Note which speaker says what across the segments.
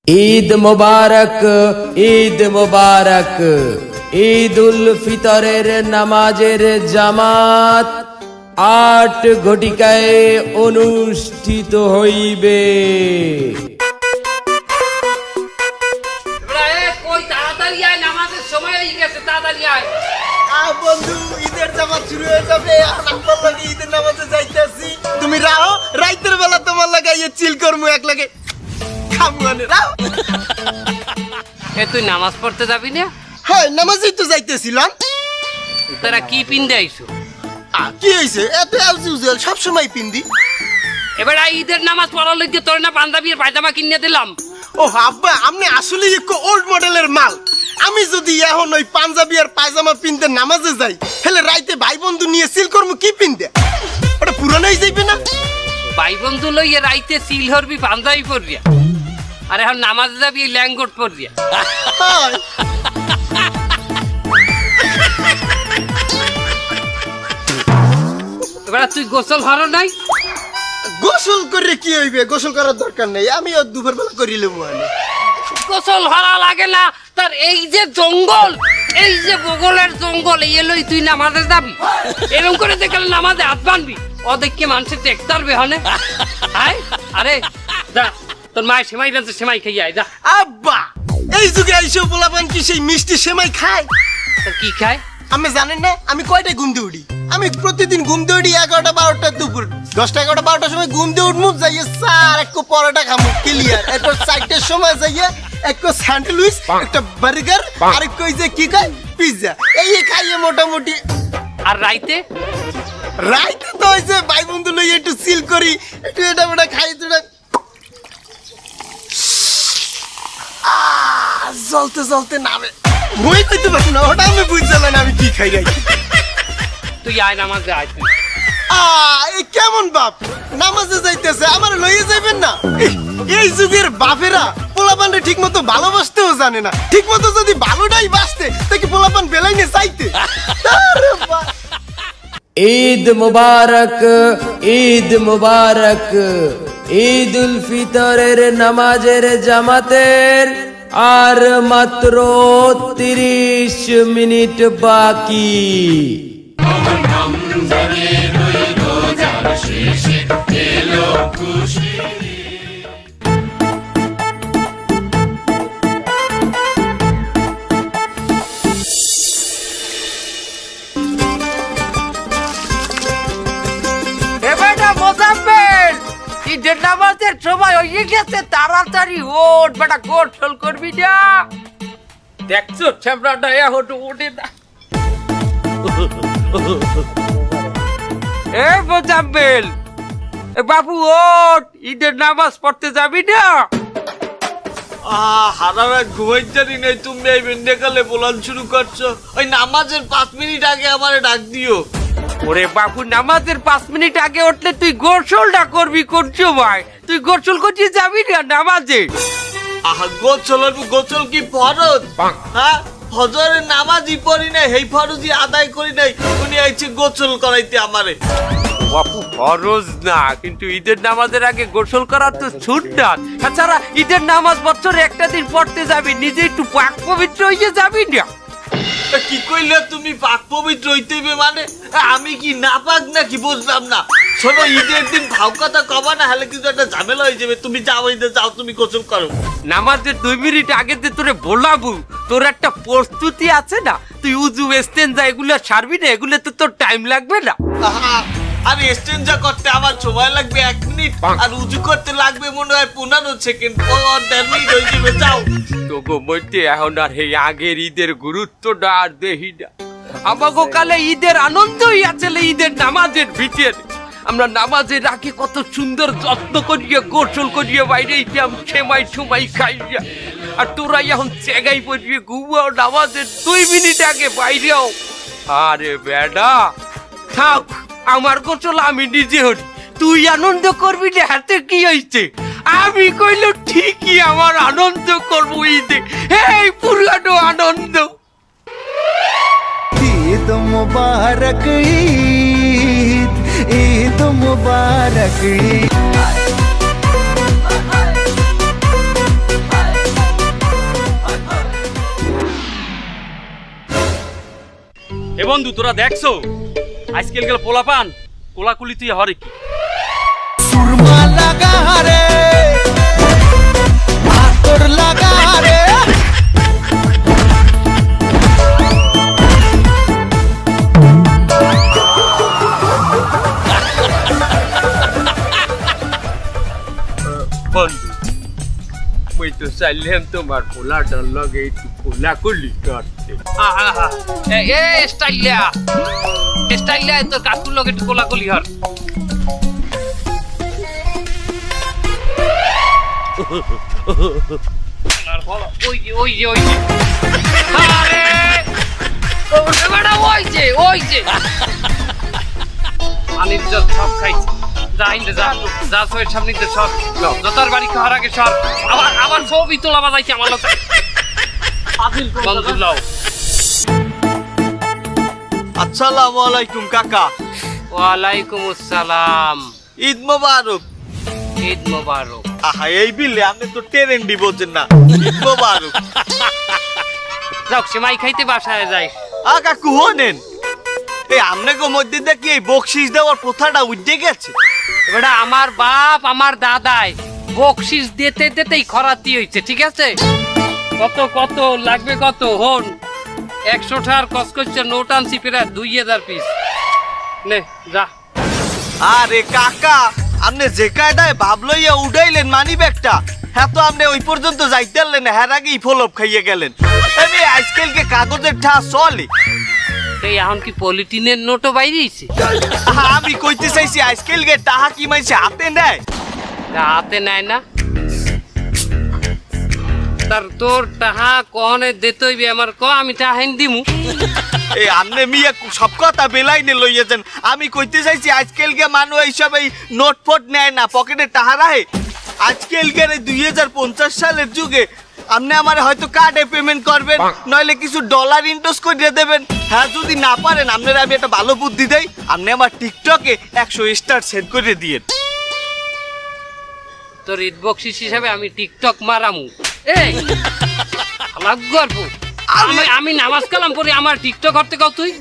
Speaker 1: ঈদ মোবারক, ঈদ মোবারক। ঈদ উল ফিতরের নামাজের জামাত ৮ ঘটিকায় অনুষ্ঠিত হইবে।
Speaker 2: বন্ধু, ঈদের জামাত শুরু হয়ে যাবে। আমার লাগে ঈদের নামাজে যাইতেছি। তুমি রাও, রাইতের বেলা তোমার লাগাইয়ে চিল করমু এক লাগে খামুয়ানে রাও।
Speaker 3: তুই নামাজ পড়তে যাবি না?
Speaker 2: হ্যাঁ, নামাজেই তো যাইতেছিলাম।
Speaker 3: তারা কি পিন্দে আইছো?
Speaker 2: কি হয়েছে? এত অ্যাজ ইউজুয়াল সব সময় পিন্দি।
Speaker 3: এবার ঈদের নামাজ পড়ার লইতে তোর না পাঞ্জাবি আর পায়জামা কিনে দিলাম।
Speaker 2: ও আব্বা, আপনি আসলে একটু ওল্ড মডেলের মাল। আমি যদি এখন ওই পাঞ্জাবি আর পায়জামা পিনতে নামাজে যাই, তাহলে রাইতে ভাই বন্ধু নিয়ে সিল করবো কি পিনতে? ওটা পুরানোই যাইবে না?
Speaker 3: ভাই বন্ধু লইয়া রাইতে সিল হরবি পাঞ্জাবি পরবিয়া, আর এখন নামাজে যাবি ল্যাঙ্গট পরবিয়া।
Speaker 2: হয়।
Speaker 3: এবার তুই গোসল হরো নাই?
Speaker 2: গোসল করে কি হইবে? গোসল করার দরকার নেই, আমি ওর দুপুর বেলা করিলে মানে।
Speaker 3: গোসল হরা লাগে না? তার এই যে জঙ্গল, এই যে বগলের জঙ্গল, এই লই তুই নামাজে যাবি? এরকম করে দেখলে নামাজে হাত বানবি? ও দেখে মানুষের দেখতে পারবে হনে? আরে যা, তোর মায়ের সেমাই রাঁধছে, সেমাই খাই আয় যা।
Speaker 2: আব্বা, এই যুগে আইসো পোলাপান কি সেই মিষ্টি সেমাই খায়?
Speaker 3: কি খায়
Speaker 2: আমি জানেন না? আমি কয়টায় ঘুম দিয়ে উঠি? আমি প্রতিদিন ঘুম দিয়ে উঠি 11টা 12টা দুপুর 10টা 11টা 12টার সময় ঘুম দিয়ে উঠমু, যাইয়ে স্যার একটু পরোটা খামু ক্লিয়ার। এরপর 4টার সময় যাইয়ে একটু স্যান্ডউইচ, একটা বার্গার, আর কই যে কি কয় পিৎজা, এই খাইয়ে মোটামুটি।
Speaker 3: আর রাইতে?
Speaker 2: রাইতে তো ওই যে ভাই বন্ধু লই একটু চিল করি, একটু এটা ওটা খাই। জ্বলতে জ্বলতে নামে বই কইতে পারছি না, ওটা আমি বুঝলাম না আমি কি খাই রাই।
Speaker 3: তুই আয় নামাজে আয়। তুই
Speaker 2: এই কেমন বাপ নামাজে যাইতেছে, আমার লইয়ে যাবেন না? এই যুগের বাপেরা পোলাপানরে ঠিক মতো ভালোবাসতেও জানে না। ঠিক মতো যদি ভালোটাই বাসতে, তাকে পোলাপান বেলাইনে চাইতে।
Speaker 1: ঈদ মোবারক, ঈদ মোবারক। ঈদ উল ফিতরের নামাজের জামাতের আর মাত্র 30 মিনিট বাকি।
Speaker 3: ঈদের নামাজের সময় হয়ে গেছে, তাড়াতাড়ি ওঠ বেটা, গোসল করবি না? দেখছো ছেমড়াটা এখন ওঠে না। এ মোজাম্মেল, এ বাবু ওঠ, ঈদের নামাজ পড়তে যাবি না?
Speaker 4: হারামে ঘুমাইতে নেই, তুমি এই বেন্ডেকালে বলান শুরু করছো। ওই নামাজের 5 মিনিট আগে আমারে ডাক দিও।
Speaker 3: ওরে বাবু, নামাজের 5 মিনিট আগে উঠলে তুই গোসলটা করবি করছো ভাই? তুই গোসল করছিস যাবি না নামাজে?
Speaker 4: গোসল কি ফরজ? হ্যাঁ, ফজরের নামাজই পড়ি নাই, এই ফরজই আদায় করি নাই, উনি আইছে গোসল করাইতে আমারে।
Speaker 3: বাপু ফরজ না, কিন্তু ঈদের নামাজের আগে গোসল করা তো সুন্নাত। তাছাড়া ঈদের নামাজ বছরে একটা দিন পড়তে যাবি, নিজে একটু পাক পবিত্র হয়ে যাবি না?
Speaker 4: কি কইলে তুমি? পাক পবিত্র হইতেইবে মানে? আমি কি নাপাক নাকি বুঝলাম না। শোনো, ঈদের দিন ভাও কথা কবা না, হলে কিন্তু একটা ঝামেলা হয়ে যাবে। তুমি যাও, যাও, তুমি গোসল করো।
Speaker 3: নামাজের 2 মিনিট আগে যে তোরে বলাবু, তোর একটা প্রস্তুতি আছে না? তুই উজু এস্তেঞ্জা এগুলো সারবি না? এগুলো তো তোর টাইম লাগবে না?
Speaker 4: আর এক্সচেঞ্জা করতে আমার সময় লাগবে 1 মিনিট, আর উজু করতে লাগবে মনে হয় 15 সেকেন্ড। ও 1.5 মিনিট হয়ে যাবে, যাও।
Speaker 3: তোগো মধ্যে এখন আর এই আগের ঈদের গুরুত্বটা আর দেহি না। আমাগো কালে ঈদের আনন্দই আছে ঈদের নামাজের ভিতরে। আমরা নামাজের আগে কত সুন্দর যত্ন করিয়ে গোসল করিয়ে বাইরে ইতাম, সেমাই সুমাই খাইয়া। আর তোরা এখন চেগাই পড়িয়ে ঘুমাও নামাজের 2 মিনিট আগে বাইরেও। আরে বেডা থাক, আমার গোসল আমি নিজে হই, তুই আনন্দ করবি না? হাতে কি হয়েছে? আমি কইলো ঠিকই, আমার আনন্দ করবো ঈদে, এই পুরানো আনন্দ।
Speaker 5: ঈদ মুবারক, ঈদ ঈদ মুবারক, ঈদ।
Speaker 6: বন্ধু তোরা দেখছো আজকাল গেল পোলাপান কোলাকুলি তুই হরে কি
Speaker 5: সুরমা লাগা রে আতর লাগা রে
Speaker 3: বন্ধু মুই তো চাইলাম তোমার পোলাটার লগে একটু কোলাকুলি করতে
Speaker 6: এ স্টাইলিয়া তোর কাকুর লগে একটু কোলাকুলি হর ওই যে আরে ওই যে পানির জল সব খাইছে যা সবের সামনে সব যতার বাড়ি খাওয়ার আগে সব আবার ছবি তোলা বাজাইছে আমার লোক বন্ধু লাও
Speaker 4: আসসালামু আলাইকুম কাকা।
Speaker 6: ওয়ালাইকুম আসসালাম
Speaker 4: ঈদ মোবারক।
Speaker 6: ঈদ মোবারক।
Speaker 4: আহা এই বিলে আপনি তো ট্রেন্ডি বোঝেন না। ঈদ মোবারক।
Speaker 6: যাও সেমাই খাইতে বাসায় যাই।
Speaker 4: কাকু হনেন এই আপনাকে মধ্যে দেখি এই বকশিস দেওয়ার প্রথাটা উঠে গেছে।
Speaker 6: এবারে আমার বাপ আমার দাদাই বকশিস দিতে দিতেই খরাতি হয়েছে, ঠিক আছে? কত লাগবে কত হন 100 টাকার কসকসে নোট আনছি প্রায় 2000 পিস নে যা।
Speaker 4: আরে কাকা আপনি যে কায়দায় ভাব লইয়া উড়াইলেন মানি ব্যাগটা হ্যাঁ তো আপনি ওই পর্যন্ত যাইতে পারলেন না, হ্যাঁ আগেই ফলপ খাইয়ে গেলেন। আমি আজকালকে কাগজের ঠা চলে
Speaker 6: এই এখন কি পলিটিনের নোটও বাইরেছে?
Speaker 4: আমি কইতে চাইছি আজকালকে টাহা কি মাইছে হাতে নেয়?
Speaker 6: হাতে নেয় না তার তোর টাহা কহনে দিতে হইবে আমার ক আমি টাহাইন দিমু।
Speaker 4: এই আপনি মিয়া সব কথা বেলাইনে লইয়েছেন। আমি কইতে চাইছি আজকালকে মানুষ এইসব এই নোট ফোট নেয় না, পকেটে টাহা রাখে। আজকালকার এই 2050 সালের যুগে আপনি আমার হয়তো কার্ডে পেমেন্ট করবেন, নইলে কিছু ডলার ইনভেস্ট করে দেবেন। হ্যাঁ যদি না পারেন আপনারা আমি একটা ভালো বুদ্ধি দেই, আপনি আমার টিকটকে 100 স্টার সেট করে দিয়েন।
Speaker 6: তোর ঈদ বকশিস হিসাবে আমি টিকটক মারামু। এই আমার গর্ব আমি নামাজ কালাম পড়ি আমার টিকটক করতে কও তুই?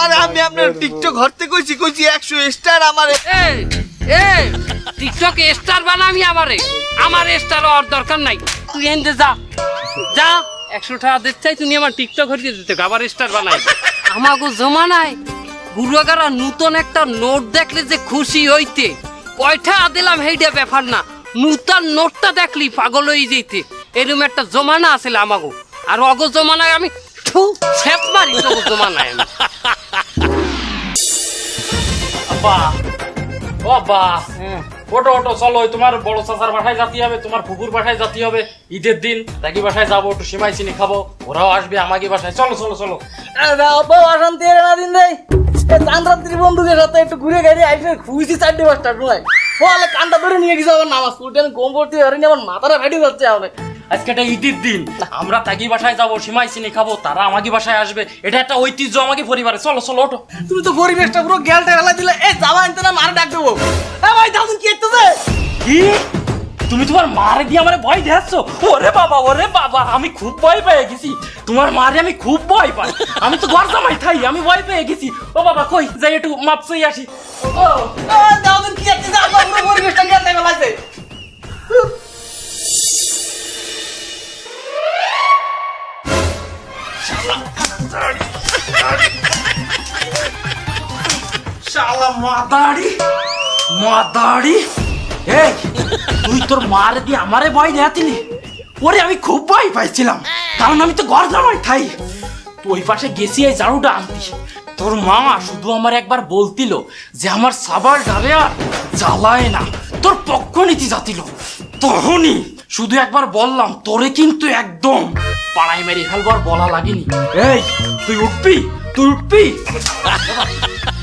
Speaker 4: আরে আমি আপনার টিকটক হরতে কইছি 100 স্টার আমার।
Speaker 6: এই টিকটক স্টার বানামি আমার স্টার আর দরকার নাই। তুই এনতে যা 100 টাকা দিতে চাই তুমি আমার টিকটক হরিয়ে দিতে আবার স্টার বানাই। আমাগো জমানায় গুরুগারা নতুন একটা নোট দেখলে যে খুশি হইতে কয়টা দিলাম হেইটা ব্যাপার না, নতুন নোটটা দেখলি পাগল হয়ে যেতে এরকম একটা জমানা আছিল আমাগো। আর অগ জমানায় আমি ছ্যাপ মারি তো জমানায় আমি।
Speaker 7: বাবা ওটো ওটো চলো তোমার বড় চাচার বাসায় যেতে হবে, তোমার ফুপুর বাসায় যেতে হবে ঈদের দিন। তাকি বাসায় যাবো, একটু সিমাই চিনি খাবো, ওরাও আসবে আমাকে বাসায়। চলো চলো চলো।
Speaker 1: অশান্তি না দিন দেয় চান্দ্রাত্রী বন্ধুদের সাথে একটু ঘুরে গাড়ি আইসে খুঁজছি 4-5টা নয় ফলে কানটা ধরে নিয়ে গেছে আমার নামাজ পড়তে। আমি কম পড়তে পারিনি, আমার মাথাটা ফেটে যাচ্ছে আমার।
Speaker 7: আজকে একটা ঈদের দিন, আমরা তাকি বাসায় যাবো, সিমাই চিনি খাবো, তারা আমাকে বাসায় আসবে। এটা একটা ঐতিহ্য আমাকে পরিবারে। চলো চলো ওটো।
Speaker 1: তুমি তো পরিবেশটা পুরো গেলটা ফেলা দিলে। এই যাওয়া আনতে না মারে ডাক দেবো। ভাই দাদুন কি একটু
Speaker 7: কি তুমি তোমার মারে দিয়ে আমার ভয় দেখাচ্ছ? ওরে বাবা আমি খুব ভয় পেয়ে গেছি। তোমার মারে আমি খুব ভয় পাই। আমি তো ঘর জামাই থাই, আমি ভয় পেয়ে গেছি। ও বাবা কই যাই একটু মাপ চাই আসি।
Speaker 1: দাদুন কি একটু পুরো পরিবেশটা গেলটা ফেলাইছে।
Speaker 7: শালা মাদারি এই তুই তোর মারে দিয়ে আমারে ভয় দেখাতিলি? ওরে আমি খুব ভয় পাইছিলাম, কারণ আমি তো ঘর জামাই থাই। তুই ওই পাশে গেছি এই ঝাড়ুটা আনতি। তোর মা শুধু আমার একবার বলতিল যে আমার সাবাল ডালে আর জ্বালায় না, তোর পক্ষ নীতি জাতিল। তখনই শুধু একবার বললাম, তোরে কিন্তু একদম পাড়ায় মেরে ফেলবার বলা লাগেনি। এই তুই উঠবি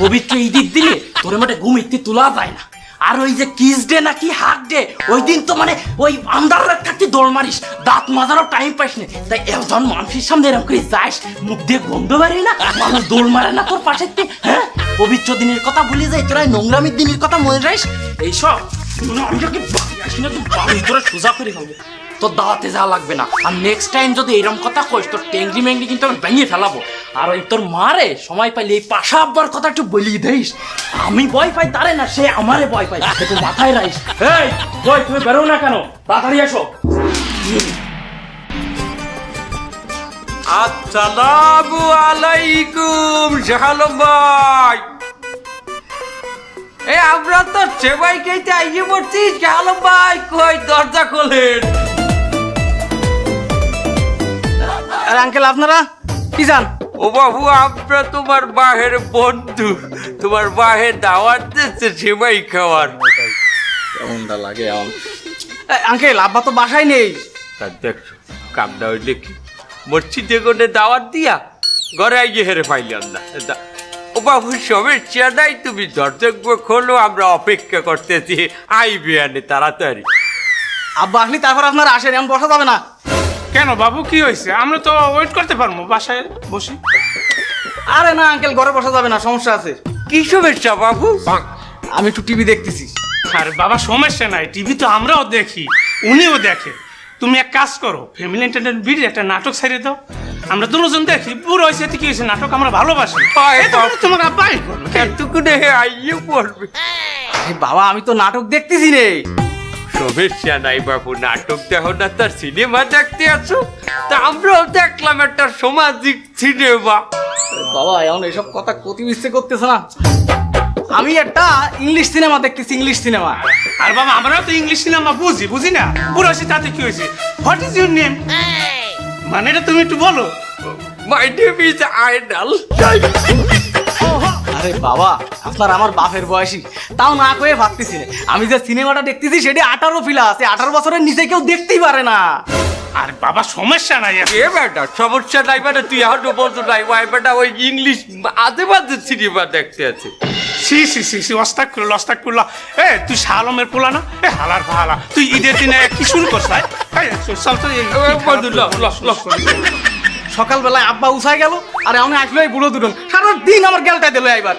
Speaker 7: পবিত্র ঈদের দিনে তোর মাঠে ঘুম ইতে তোলা যায় না। আর ওই যে কিস ডে নাকি হাক ডে ওই দিন তো মানে ওই আন্দার রাত থাকতে দৌড় মারিস, দাঁত মাজারও টাইম পাইস না। তাই একজন মানুষের সামনে এরকম করে যাস, মুখ দিয়ে গন্ধ বেরোয় না, মানুষ দৌড় মারে না তোর পাশে। হ্যাঁ পবিত্র দিনের কথা ভুলে যাই, তোরা নোংরামির দিনের কথা মনে রাখিস। এইসব আমি তোকে আসি না, তুই তোরা সোজা করে খাবো। তোর দাওয়াতে যাওয়া লাগবে না। আর নেক্সট টাইম যদি এরকম কথা কইস তোর টেংরি মেংরি কিন্তু আমি ভেঙে ফেলাবো। আর ওই তোর মারে সময় পাইলে এই পাশা আব্বার কথা একটু বলিয়ে দিস। আমি ভয় পাই তারে না, সে আমারে ভয় পাই, একটু মাথায় রাখিস। এই কই তুমি বেরো না কেন, তাড়াতাড়ি এসো।
Speaker 3: আসসালামু আলাইকুম শাহালম ভাই। আমরা তো সেবাই খেতে আইয়ে পড়ছি। শাহালম ভাই কই দরজা খোলেন।
Speaker 1: আরে আঙ্কেল আপনারা কি জান?
Speaker 3: ও বাবু আমরা তোমার বাহের বন্ধু, তোমার বাহের দাওয়াত দিচ্ছে সেবাই খাওয়ার।
Speaker 1: কেমনটা লাগে আঙ্কেল? আব্বা তো বাসায় নেই।
Speaker 3: দেখছো কামটা হইলে কি মসজিদে কোনে দাওয়াত দিয়া ঘরে আইয়ে হেরে পাইলাম না। ও বাবু সমস্যা নাই, তুমি দরজা খোলো, আমরা অপেক্ষা করতেছি। আইবে আনে তাড়াতাড়ি।
Speaker 1: আব্বা আসলে তারপর আপনারা আসেন, এমন বসা যাবে না।
Speaker 8: কেন বাবু কি হয়েছে? আমরা তো ওয়েট করতে পারবো, বাসায় বসি।
Speaker 1: আরে না আঙ্কেল, ঘরে বসা যাবে না, সমস্যা আছে।
Speaker 3: কি সমস্যা বাবু?
Speaker 1: আমি একটু টিভি দেখতেছি।
Speaker 8: আরে বাবা সমস্যা নাই, টিভি তো আমরাও দেখি, উনিও দেখে। তুমি এক কাজ করো, ফ্যামিলি এন্টারটেইনমেন্ট বিডি একটা নাটক ছাড়িয়ে দাও, আমরা দুজন দেখি। বুড়ো হয়েছে কি হয়েছে, নাটক আমরা ভালোবাসি। তোমার আব্বাই
Speaker 3: এতক্ষণে আইয়ে পড়বে।
Speaker 1: বাবা আমি তো নাটক দেখতেছি রে।
Speaker 3: সমস্যা নাই বাবু, নাটক দেখো না তার সিনেমা দেখতে আছো। তা আমরাও দেখলাম একটা সামাজিক সিনেমা।
Speaker 1: বাবা এখন এসব কথা কতি ইচ্ছে করতেছে না। আমি একটা ইংলিশ সিনেমা দেখতেছি, ইংলিশ সিনেমা।
Speaker 8: আর বাবা আমরাও তো ইংলিশ সিনেমা বুঝি না। বুড়ো হয়েছে তাতে কি হয়েছে? What is your name? মানে এটা তুমি একটু বলো।
Speaker 3: My name is idol.
Speaker 1: আরে বাবা আপনার আমার বাপের বয়সী, তাও না কয়ে ভাবতেছি না। আমি যে সিনেমাটা দেখতেছি সেটি 18 ফিলা আছে, 18 বছরের নিচে কেউ দেখতেই পারে না।
Speaker 8: আর বাবা সমস্যা নাই।
Speaker 3: এ বেটা সমস্যা নাই মানে তুই এখনো বলতো নাই ওই বেটা ওই ইংলিশ আজে বাজে সিনেমা দেখতে আছে।
Speaker 8: সি অস্তাক করলো। এ তুই শালমের পোলা না? এ হালার ভালা, তুই ঈদের দিনে কি শুরু করছ?
Speaker 1: সকালবেলায় আব্বা উঠাই গেল, আর আমি আসলো এই বুড়ো দুজন, সারা দিন আমার গেলটা দিল। এবার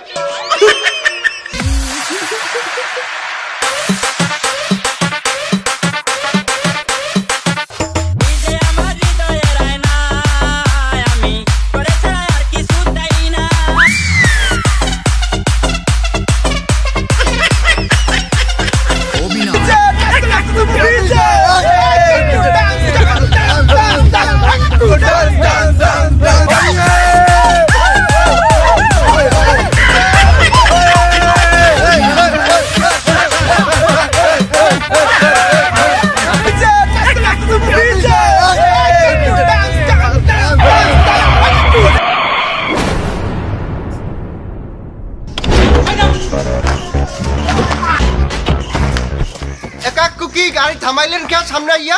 Speaker 2: কি গাড়ি থামাইলেন কে সামনে আইয়া?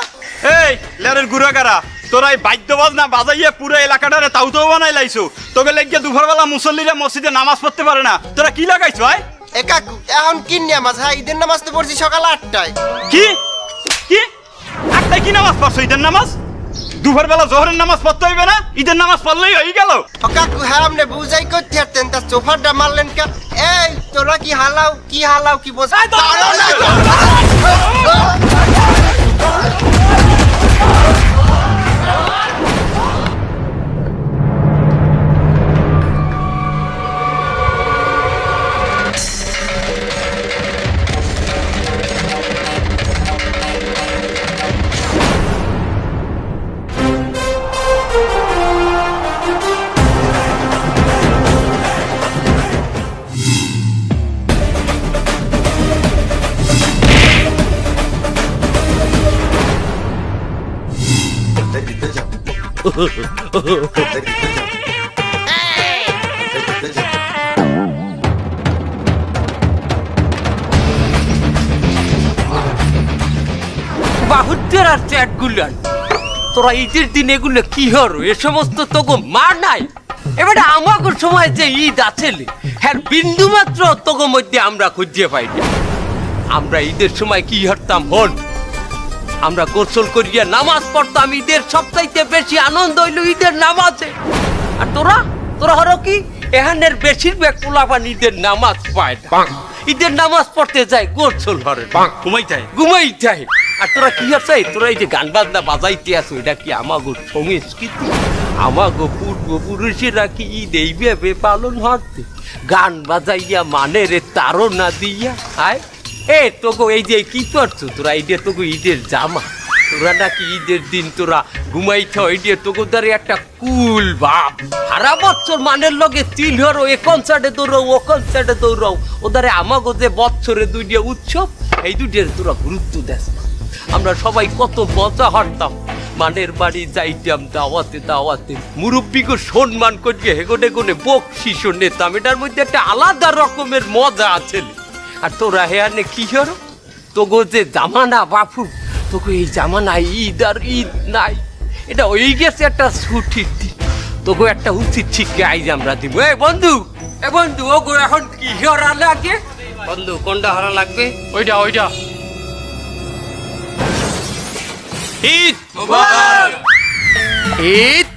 Speaker 9: এই লেরের গুড়াগারা, তোরা এই বাদ্যবাজ না বাজাইয়া পুরো এলাকাটারে তাউতো বানাই লাইছো। তোকে লেগে দুপুরবেলা মুসল্লিরা মসজিদে নামাজ পড়তে পারে না, তোরা কি লাগাইছো?
Speaker 2: কাকু এখন কি নামাজ? হ্যাঁ ঈদের নামাজ তো পড়ছি সকাল 8টায়।
Speaker 9: কি কি 8টায় কি নামাজ পড়ছো? ঈদের নামাজ দুপুরবেলা জোহরের নামাজ পড়তে হইবে না? ঈদের নামাজ পড়লেই হয়ে গেল।
Speaker 2: কাকু হ্যাঁ আপনি বুঝাই করতে হারতেন, তার সোফারটা মারলেন কে? এই তোরা কি হালাও কি বোঝ?
Speaker 3: বাহুদের আর চ্যাটগুলার তোরা ঈদের দিন এগুলো কি হর? এ সমস্ত তোকে মার নাই। এবারে আমাকে সময় যে ঈদ আছে হ্যাঁ বিন্দু মাত্র তোকে মধ্যে আমরা খুঁজে পাই না। আমরা ঈদের সময় কি হরতাম হন? আমরা গোসল করিয়া নামাজ পড়তাম। ঈদের সবচাইতে বেশি আনন্দ হইল ঈদের নামাজে। আর তোরা হলো কি এখানের বেশিরভাগ পোলাপান ঈদের নামাজ পায় না। ঈদের নামাজ পড়তে যায় গোসল হরে ঘুমাই যায়। আর তোরা কি আছে তোরা এই যে গান বাজনা বাজাইতে আছো এটা কি আমাগো সংস্কৃতি আমাগো পূর্বপুরুষেরা কি ঈদ এইভাবে পালন হচ্ছে গান বাজাইয়া মানে রে তারও না দিয়া আয় এ তোকে এই যে কি করছো তোরা এই যে তোকে ঈদের জামা তোরা নাকি ঈদের দিন তোরা ঘুমাইছ এই যে তোকে দ্বারে একটা কুল বাপ সারা বছর মানের লগে তিল হরো এ কনসার্টে দৌড়াও ও কনসার্টে দৌড়াও ওদারে আমাগো যে বছরে দুইটা উৎসব এই দুইটার তোরা গুরুত্ব দেস না আমরা সবাই কত মজা হারতাম মানের বাড়ি যাইতাম দাওয়াতে দাওয়াতে মুরব্বীকে সম্মান করিয়ে হেগোনে কোনে বকশিস নিতাম এটার মধ্যে একটা আলাদা রকমের মজা আছে আর তোরা হেয়ানে কি হরো তোগো যে জামানা বাপু তোকে এই জামানায় ঈদ আর ঈদ নাই এটা ওই গেছে একটা ছুটির দিন তোকে একটা উচিত শিক্ষা আইজ আমরা দিব এ বন্ধু ও গো এখন কি হরা লাগে
Speaker 6: বন্ধু কোনটা হারা লাগবে?
Speaker 7: ওইটা ওইটা
Speaker 3: ঈদ মুবারক ঈদ